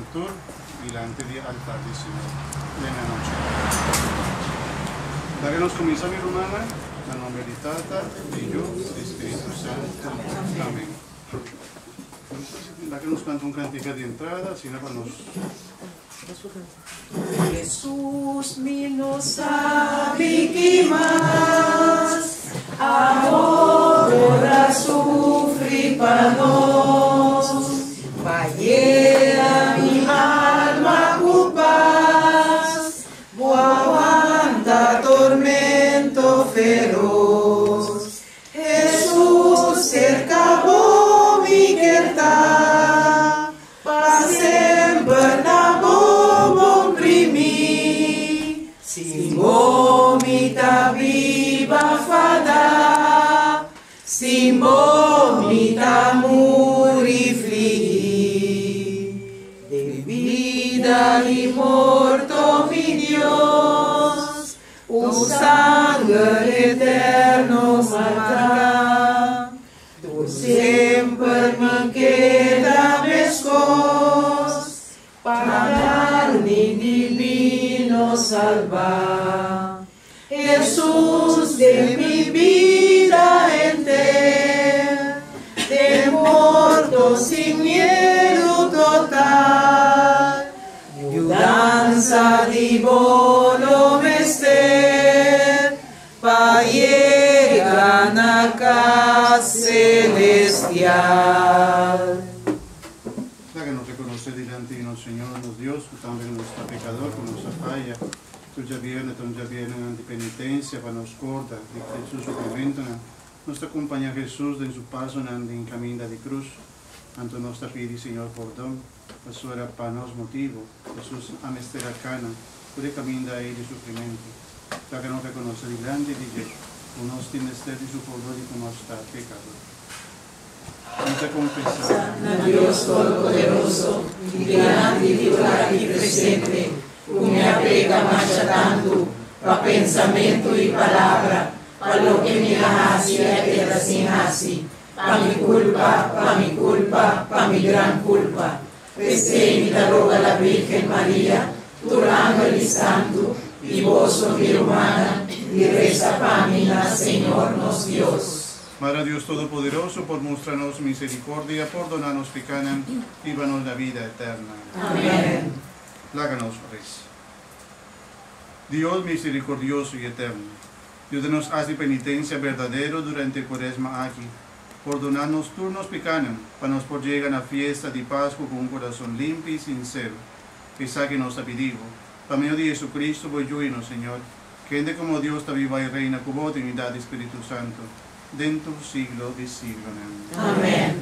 apertura delante del altar del Señor de la noche. Dáganos comienza mi romana, la nombre di Tata, Figlio e Spirito Santo. Amén. Dáganos canta un cantico de entrada, si no para nos... Jesús mío sabe que más ahora sufre para nos. Vaya mi alma con paz, aguanta tormento feroz. Jesús cerca mi querta, para sempre na bom primi. Si vomita viva fada, si vomita murifli. De vida y morto mi Dios, un sangue eterno marca. Tu sempre me queda mescos, para mi divino salvar. Jesús de mi vida entera, de muerto sin miedo total, danza di volo mester, pa llegar a casa celestial. La que nos reconoce delante de nuestro Señor, nuestro Dios, también nuestro pecador, con nuestra falla. Tu già viene di penitenza, para nos corda, di Jesús sufrimiento, nos acompaña Jesús en su paso en camino de cruz. Anto nos pidi, Señor, perdón, eso era para nos motivo. Jesús a mestera cana, puede caminar ahí de sufrimiento. La que nos reconoce delante de Dios, unos tiene de su perdón y con nuestra pecado. Vamos a confesar. A Dios Todopoderoso, delante de ti aquí presente, me apega machatando, pa pensamento y palabra, pa lo que me hace queda sin así, pa mi gran culpa. Peste te roga la Virgen María, tu ángel santo, y vos, mi humana, y reza pa mí, Señor nos Dios. Madre Dios Todopoderoso, por mostrarnos misericordia, perdonarnos pecados y danos la vida eterna. Amén. Láganos, pues. Dios misericordioso y eterno, Dios de nos hace penitencia verdadero durante el cuaresma aquí. Perdonarnos turnos pecados, para nos por llegar a la fiesta de Pascua con un corazón limpio y sincero, que sáquenos a pedir. Para medio de Jesucristo, voy yo y no, Señor, que ende como Dios está viva y reina, con divinidad y Espíritu Santo, dentro siglo de siglo. Amén.